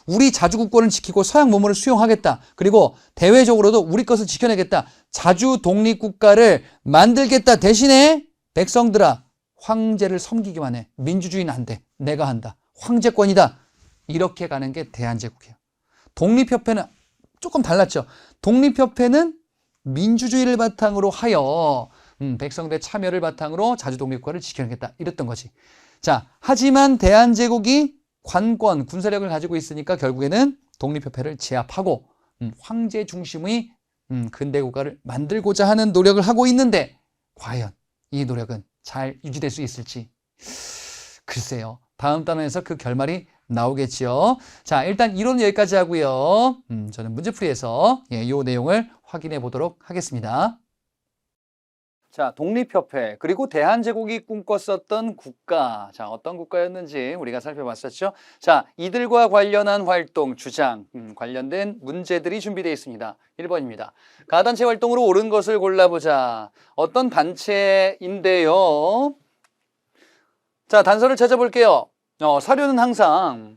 우리 자주국권을 지키고 서양 문물을 수용하겠다. 그리고 대외적으로도 우리 것을 지켜내겠다. 자주 독립국가를 만들겠다. 대신에 백성들아 황제를 섬기기만 해. 민주주의는 안 돼. 내가 한다. 황제권이다. 이렇게 가는 게 대한제국이에요. 독립협회는 조금 달랐죠. 독립협회는 민주주의를 바탕으로 하여 백성들의 참여를 바탕으로 자주독립국가를 지켜내겠다. 이랬던 거지. 자, 하지만 대한제국이 관권, 군사력을 가지고 있으니까 결국에는 독립협회를 제압하고 황제 중심의 근대국가를 만들고자 하는 노력을 하고 있는데 과연 이 노력은 잘 유지될 수 있을지 글쎄요. 다음 단원에서 그 결말이 나오겠지요. 자, 일단 이론은 여기까지 하고요. 저는 문제풀이에서 이 내용을 확인해 보도록 하겠습니다. 자, 독립협회, 그리고 대한제국이 꿈꿨었던 국가. 자, 어떤 국가였는지 우리가 살펴봤었죠. 자, 이들과 관련한 활동, 주장, 관련된 문제들이 준비되어 있습니다. 1번입니다. 가단체 활동으로 옳은 것을 골라보자. 어떤 단체인데요. 자, 단서를 찾아볼게요. 사료는 항상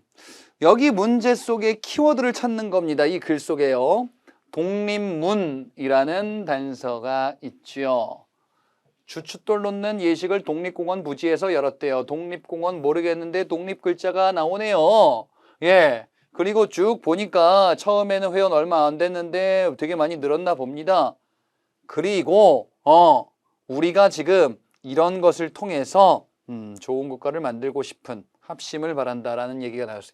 여기 문제 속에 키워드를 찾는 겁니다. 이 글 속에요. 독립문이라는 단서가 있죠. 주춧돌 놓는 예식을 독립공원 부지에서 열었대요. 독립공원 모르겠는데 독립 글자가 나오네요. 예. 그리고 쭉 보니까 처음에는 회원 얼마 안 됐는데 되게 많이 늘었나 봅니다. 그리고 우리가 지금 이런 것을 통해서 좋은 국가를 만들고 싶은 합심을 바란다라는 얘기가 나왔어요.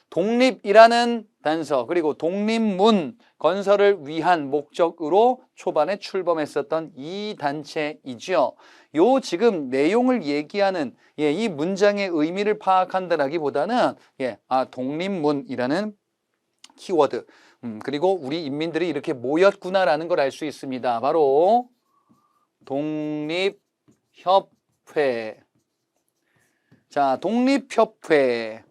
독립이라는 단서 그리고 독립문 건설을 위한 목적으로 초반에 출범했었던 이 단체이죠. 요 지금 내용을 얘기하는 이 문장의 의미를 파악한다라기보다는 독립문이라는 키워드 그리고 우리 인민들이 이렇게 모였구나라는 걸 알 수 있습니다. 바로 독립협회. 자, 독립협회.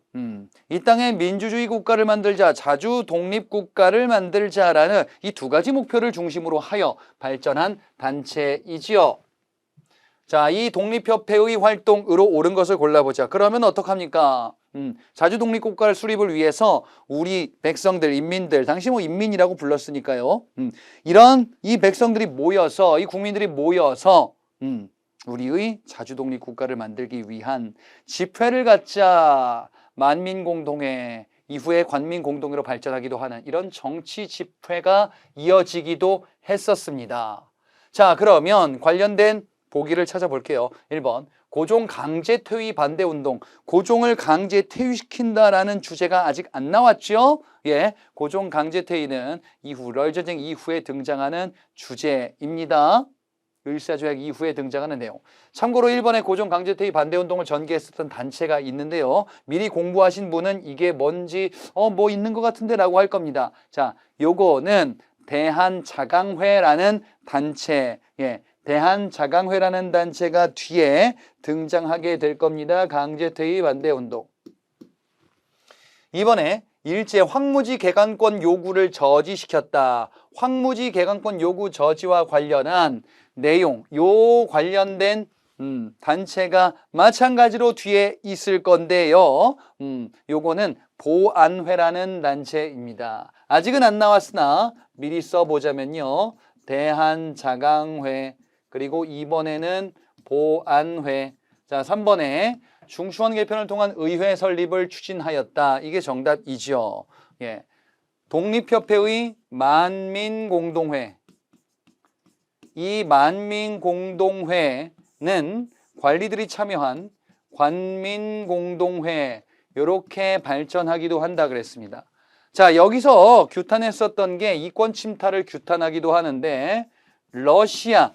이 땅에 민주주의 국가를 만들자, 자주 독립국가를 만들자라는 이 두 가지 목표를 중심으로 하여 발전한 단체이지요. 자, 이 독립협회의 활동으로 옳은 것을 골라보자. 그러면 어떡합니까? 자주 독립국가를 수립을 위해서 우리 백성들, 인민들, 당시 뭐 인민이라고 불렀으니까요. 이런 이 백성들이 모여서, 이 국민들이 모여서 우리의 자주 독립국가를 만들기 위한 집회를 갖자. 만민공동회 이후에 관민공동회로 발전하기도 하는 이런 정치 집회가 이어지기도 했었습니다. 자, 그러면 관련된 보기를 찾아볼게요. 1번 고종 강제 퇴위 반대 운동. 고종을 강제 퇴위시킨다라는 주제가 아직 안 나왔죠? 예, 고종 강제 퇴위는 이후 럴전쟁 이후에 등장하는 주제입니다. 을사조약 이후에 등장하는 내용. 참고로 일본의 고종 강제퇴위 반대운동을 전개했었던 단체가 있는데요. 미리 공부하신 분은 이게 뭔지 뭐 있는 것 같은데 라고 할 겁니다. 자, 요거는 대한자강회라는 단체, 대한자강회라는 단체가 뒤에 등장하게 될 겁니다. 강제퇴위 반대운동. 이번에 일제 황무지 개간권 요구를 저지시켰다. 황무지 개간권 요구 저지와 관련한 내용, 요 관련된 단체가 마찬가지로 뒤에 있을 건데요. 요거는 보안회라는 단체입니다. 아직은 안 나왔으나 미리 써보자면요. 대한자강회, 그리고 2번에는 보안회, 자 3번에 중추원 개편을 통한 의회 설립을 추진하였다. 이게 정답이죠. 예. 독립협회의 만민공동회. 이 만민공동회는 관리들이 참여한 관민공동회 이렇게 발전하기도 한다 그랬습니다. 자, 여기서 규탄했었던 게 이권 침탈을 규탄하기도 하는데 러시아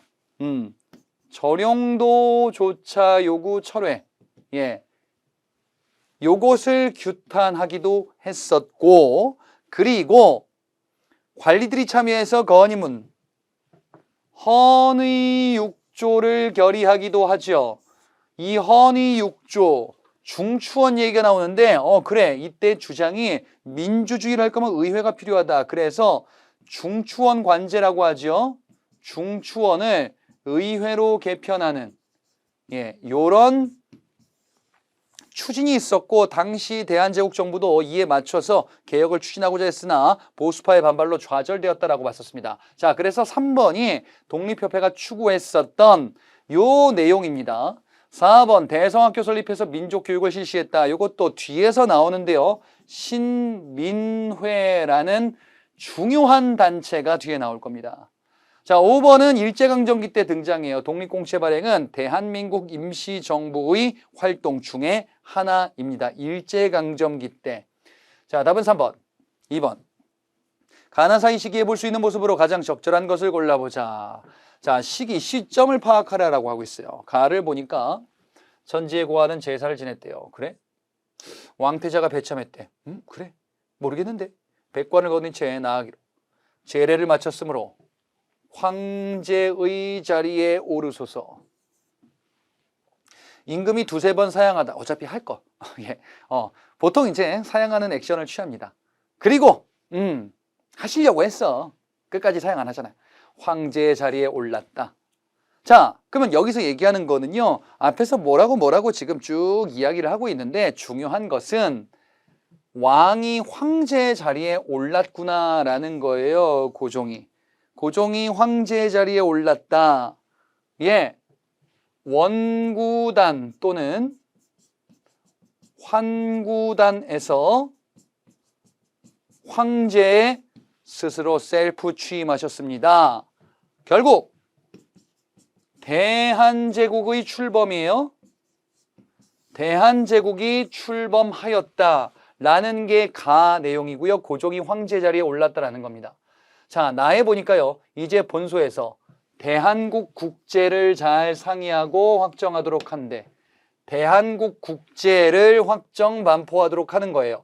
저령도 조차 요구 철회 요것을 규탄하기도 했었고 그리고 관리들이 참여해서 건의문 헌의 6조를 결의하기도 하죠. 이 헌의 6조 중추원 얘기가 나오는데 그래 이때 주장이 민주주의를 할 거면 의회가 필요하다. 그래서 중추원 관제라고 하죠. 중추원을 의회로 개편하는 요런 추진이 있었고 당시 대한제국 정부도 이에 맞춰서 개혁을 추진하고자 했으나 보수파의 반발로 좌절되었다라고 봤었습니다. 자, 그래서 3번이 독립협회가 추구했었던 요 내용입니다. 4번 대성학교 설립해서 민족교육을 실시했다. 이것도 뒤에서 나오는데요. 신민회라는 중요한 단체가 뒤에 나올 겁니다. 자, 5번은 일제강점기 때 등장해요. 독립공채 발행은 대한민국 임시정부의 활동 중에 하나입니다. 일제강점기 때. 자, 답은 3번. 2번. 가나사이 시기에 볼 수 있는 모습으로 가장 적절한 것을 골라보자. 자, 시점을 파악하라라고 하고 있어요. 가를 보니까 천지의 고아는 제사를 지냈대요. 그래? 왕태자가 배참했대. 그래? 모르겠는데. 백관을 거둔 채 나아가기로. 제례를 마쳤으므로 황제의 자리에 오르소서. 임금이 두세 번 사양하다. 어차피 할 거. 예. 보통 이제 사양하는 액션을 취합니다. 그리고 하시려고 했어. 끝까지 사양 안 하잖아요. 황제의 자리에 올랐다. 자, 그러면 여기서 얘기하는 거는요. 앞에서 뭐라고 지금 쭉 이야기를 하고 있는데 중요한 것은 왕이 황제의 자리에 올랐구나라는 거예요. 고종이. 고종이 황제의 자리에 올랐다. 예. 원구단 또는 환구단에서 황제에 스스로 셀프 취임하셨습니다. 결국 대한제국의 출범이에요. 대한제국이 출범하였다라는 게 가 내용이고요. 고종이 황제 자리에 올랐다라는 겁니다. 자, 나에 보니까요. 이제 본소에서 대한국 국제를 잘 상의하고 확정하도록 한데 대한국 국제를 확정 반포하도록 하는 거예요.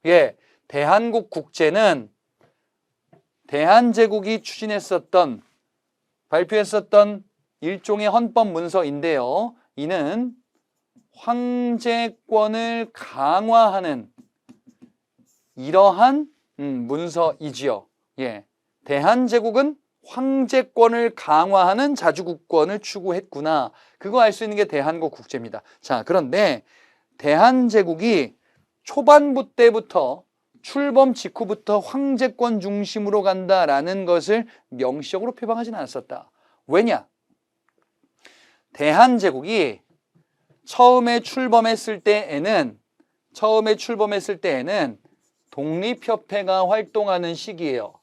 예, 대한국 국제는 대한제국이 추진했었던 발표했었던 일종의 헌법 문서인데요. 이는 황제권을 강화하는 이러한 문서이지요. 예, 대한제국은 황제권을 강화하는 자주국권을 추구했구나. 그거 알 수 있는 게 대한국 국제입니다. 자, 그런데 대한제국이 초반부 때부터 출범 직후부터 황제권 중심으로 간다라는 것을 명시적으로 표방하지는 않았었다. 왜냐? 대한제국이 처음에 출범했을 때에는 독립협회가 활동하는 시기예요.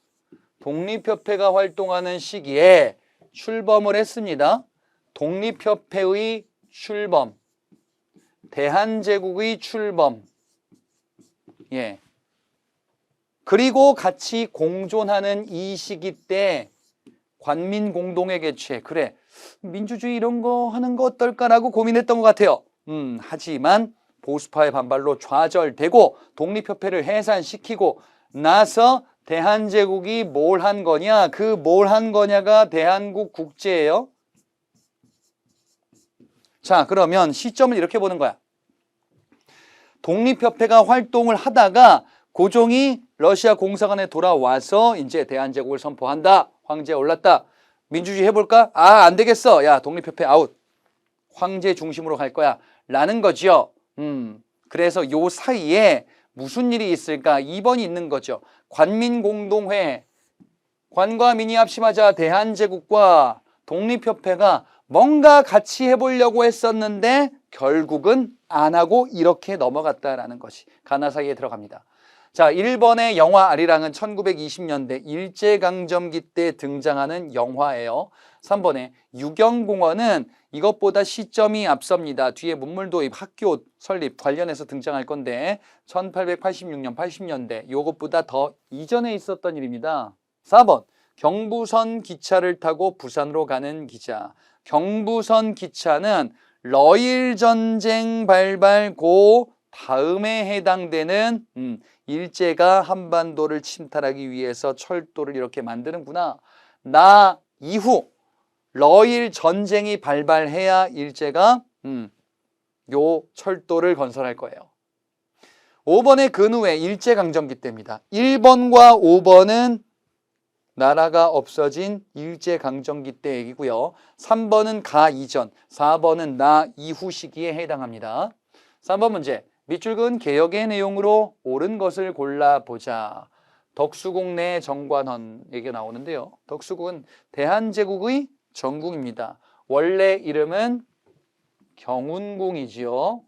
독립협회가 활동하는 시기에 출범을 했습니다. 독립협회의 출범, 대한제국의 출범, 예. 그리고 같이 공존하는 이 시기 때 관민공동회 개최, 그래, 민주주의 이런 거 하는 거 어떨까라고 고민했던 것 같아요. 하지만 보수파의 반발로 좌절되고 독립협회를 해산시키고 나서 대한제국이 뭘 한 거냐? 그 뭘 한 거냐가 대한국 국제예요. 자, 그러면 시점을 이렇게 보는 거야. 독립협회가 활동을 하다가 고종이 러시아 공사관에 돌아와서 이제 대한제국을 선포한다. 황제에 올랐다. 민주주의 해볼까? 아, 안 되겠어. 야, 독립협회 아웃. 황제 중심으로 갈 거야. 라는 거죠. 그래서 요 사이에 무슨 일이 있을까? 2번이 있는 거죠. 관민공동회, 관과 민이 합심하자 대한제국과 독립협회가 뭔가 같이 해보려고 했었는데 결국은 안 하고 이렇게 넘어갔다라는 것이 가나 사이에 들어갑니다. 자, 1번의 영화 아리랑은 1920년대 일제강점기 때 등장하는 영화예요. 3번의 유경공원은 이것보다 시점이 앞섭니다. 뒤에 문물도입, 학교 설립 관련해서 등장할 건데 1886년, 80년대 이것보다 더 이전에 있었던 일입니다. 4번 경부선 기차를 타고 부산으로 가는 기자. 경부선 기차는 러일 전쟁 발발 고 다음에 해당되는 일제가 한반도를 침탈하기 위해서 철도를 이렇게 만드는구나. 나 이후 러일 전쟁이 발발해야 일제가 요 철도를 건설할 거예요. 5번의 근후에 일제강점기 때입니다. 1번과 5번은 나라가 없어진 일제강점기 때 얘기고요. 3번은 가 이전, 4번은 나 이후 시기에 해당합니다. 3번 문제. 밑줄 그은 개혁의 내용으로 옳은 것을 골라보자. 덕수궁 내 정관헌 얘기가 나오는데요. 덕수궁은 대한제국의 정궁입니다. 원래 이름은 경운궁이지요.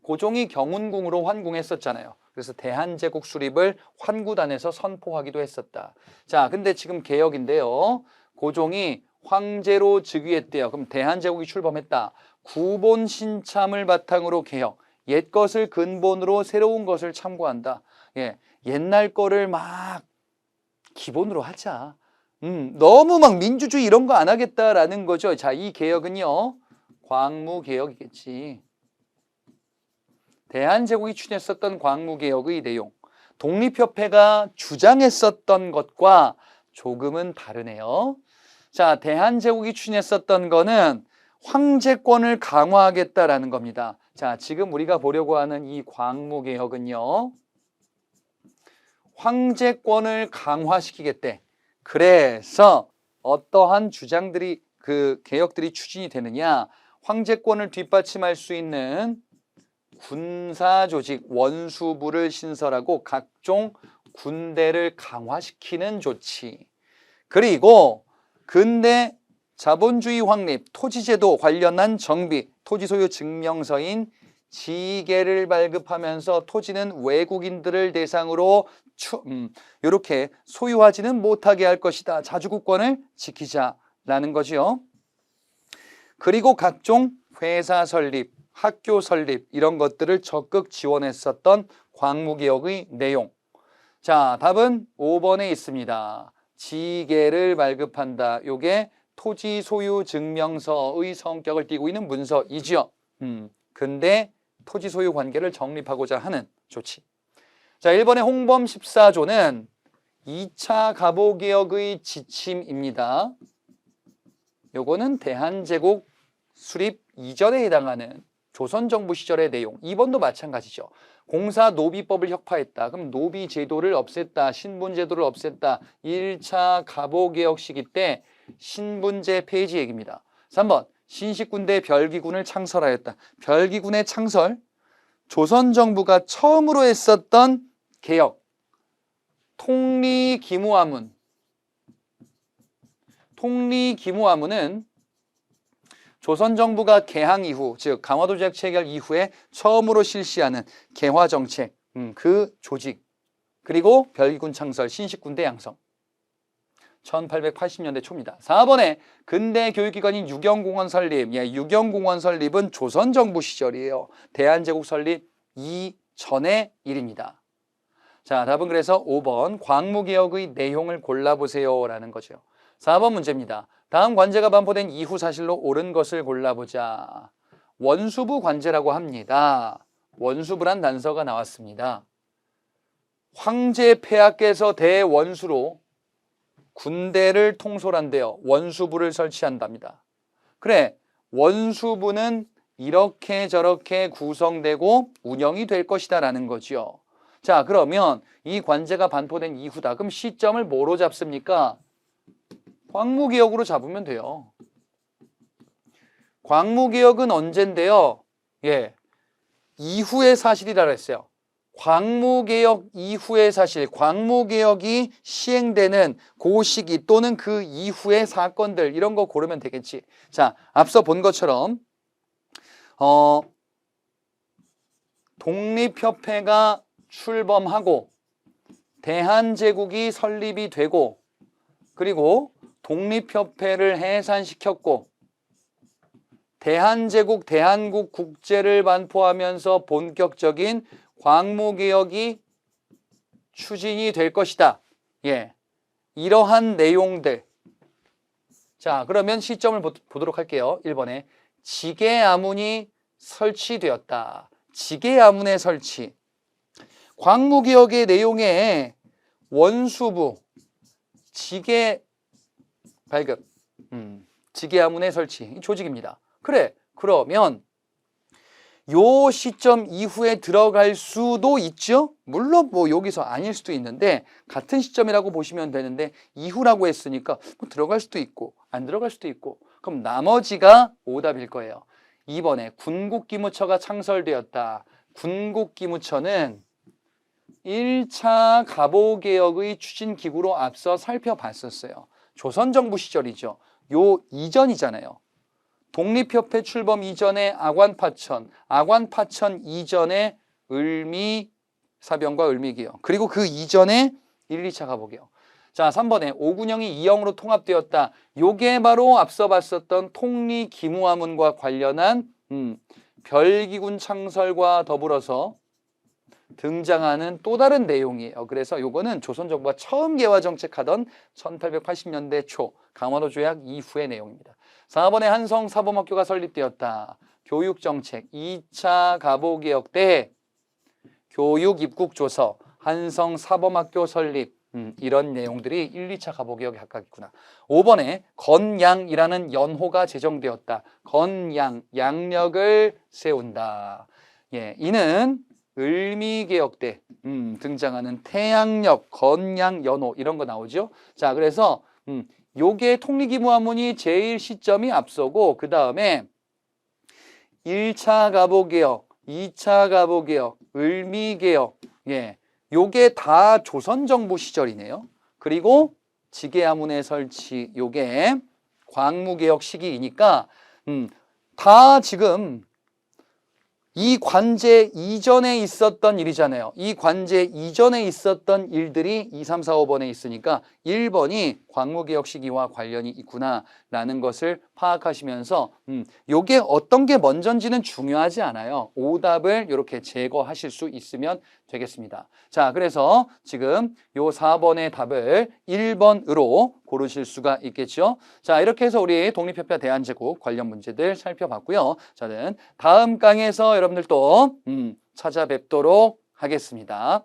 고종이 경운궁으로 환궁했었잖아요. 그래서 대한제국 수립을 환구단에서 선포하기도 했었다. 자, 근데 지금 개혁인데요. 고종이 황제로 즉위했대요. 그럼 대한제국이 출범했다. 구본 신참을 바탕으로 개혁. 옛 것을 근본으로 새로운 것을 참고한다. 예, 옛날 거를 막 기본으로 하자. 너무 막 민주주의 이런 거 안 하겠다라는 거죠. 자, 이 개혁은요. 광무개혁이겠지. 대한제국이 추진했었던 광무개혁의 내용. 독립협회가 주장했었던 것과 조금은 다르네요. 자, 대한제국이 추진했었던 거는 황제권을 강화하겠다라는 겁니다. 자, 지금 우리가 보려고 하는 이 광무개혁은요, 황제권을 강화시키겠대. 그래서 어떠한 주장들이, 그 개혁들이 추진이 되느냐, 황제권을 뒷받침할 수 있는 군사조직 원수부를 신설하고 각종 군대를 강화시키는 조치, 그리고 근대 자본주의 확립, 토지제도 관련한 정비, 토지 소유 증명서인 지계를 발급하면서 토지는 외국인들을 대상으로 이렇게 소유하지는 못하게 할 것이다. 자주국권을 지키자라는 거죠. 그리고 각종 회사 설립, 학교 설립 이런 것들을 적극 지원했었던 광무개혁의 내용. 자, 답은 5번에 있습니다. 지계를 발급한다. 요게 토지 소유 증명서의 성격을 띠고 있는 문서이죠. 근데 토지 소유 관계를 정립하고자 하는 조치. 자, 1번의 홍범 14조는 2차 갑오개혁의 지침입니다. 요거는 대한제국 수립 이전에 해당하는 조선정부 시절의 내용. 2번도 마찬가지죠. 공사노비법을 혁파했다. 그럼 노비제도를 없앴다. 신분제도를 없앴다. 1차 갑오개혁 시기 때 신분제 폐지 얘기입니다. 3번 신식군대 별기군을 창설하였다. 별기군의 창설, 조선정부가 처음으로 했었던 개혁, 통리기무화문. 통리기무화문은 조선정부가 개항 이후, 즉 강화도 조약 체결 이후에 처음으로 실시하는 개화정책, 그 조직, 그리고 별기군 창설, 신식군대 양성. 1880년대 초입니다. 4번에 근대 교육기관인 유경공원 설립. 예, 유경공원 설립은 조선정부 시절이에요. 대한제국 설립 이전의 일입니다. 자, 답은 그래서 5번 광무개혁의 내용을 골라보세요 라는 거죠. 4번 문제입니다. 다음 관제가 반포된 이후 사실로 옳은 것을 골라보자. 원수부 관제라고 합니다. 원수부란 단서가 나왔습니다. 황제 폐하께서 대원수로 군대를 통솔한대요. 원수부를 설치한답니다. 그래, 원수부는 이렇게 저렇게 구성되고 운영이 될 것이다 라는 거죠. 자, 그러면 이 관제가 반포된 이후다. 그럼 시점을 뭐로 잡습니까? 광무개혁으로 잡으면 돼요. 광무개혁은 언젠데요? 예, 이후의 사실이라고 했어요. 광무개혁 이후의 사실, 광무개혁이 시행되는 그 시기 또는 그 이후의 사건들 이런 거 고르면 되겠지. 자, 앞서 본 것처럼 독립협회가 출범하고 대한제국이 설립이 되고 그리고 독립협회를 해산시켰고 대한제국, 대한국 국제를 반포하면서 본격적인 광무개혁이 추진이 될 것이다. 예, 이러한 내용들. 자, 그러면 시점을 보도록 할게요. 1번에 지계아문이 설치되었다. 지계아문의 설치. 광무개혁의 내용에 원수부, 지계 발급, 지계아문의 설치, 조직입니다. 그래, 그러면 요 시점 이후에 들어갈 수도 있죠? 물론 뭐 여기서 아닐 수도 있는데 같은 시점이라고 보시면 되는데 이후라고 했으니까 뭐 들어갈 수도 있고 안 들어갈 수도 있고 그럼 나머지가 오답일 거예요. 2번에 군국기무처가 창설되었다. 군국기무처는 1차 갑오개혁의 추진기구로 앞서 살펴봤었어요. 조선정부 시절이죠. 요 이전이잖아요. 독립협회 출범 이전에 아관파천, 아관파천 이전에 을미사병과 을미개혁, 그리고 그 이전에 1, 2차 갑오개혁. 자, 3번에 오군영이 이영으로 통합되었다. 요게 바로 앞서 봤었던 통리기무화문과 관련한 별기군 창설과 더불어서 등장하는 또 다른 내용이에요. 그래서 요거는 조선정부가 처음 개화정책하던 1880년대 초 강화도 조약 이후의 내용입니다. 4번에 한성 사범학교가 설립되었다. 교육정책 2차 갑오개혁 때 교육입국조서 한성 사범학교 설립 이런 내용들이 1, 2차 가보개혁에 각각 있구나. 5번에 건양이라는 연호가 제정되었다. 건양, 양력을 세운다. 예, 이는 을미개혁 때 등장하는 태양력, 건양, 연호 이런 거 나오죠. 자, 그래서 요게 통리기무화문이 제일 시점이 앞서고 그 다음에 1차 가보개혁, 2차 가보개혁, 을미개혁, 예, 요게 다 조선정부 시절이네요. 그리고 지계하문의 설치, 요게 광무개혁 시기이니까 다 지금 이 관제 이전에 있었던 일이잖아요. 이 관제 이전에 있었던 일들이 2, 3, 4, 5번에 있으니까 1번이 광무개혁 시기와 관련이 있구나라는 것을 파악하시면서 요게 어떤 게 먼저인지는 중요하지 않아요. 오답을 이렇게 제거하실 수 있으면 되겠습니다. 자, 그래서 지금 요 4번의 답을 1번으로 고르실 수가 있겠죠. 자, 이렇게 해서 우리 독립협회 대한제국 관련 문제들 살펴봤고요. 저는 다음 강에서 여러분들 또 찾아뵙도록 하겠습니다.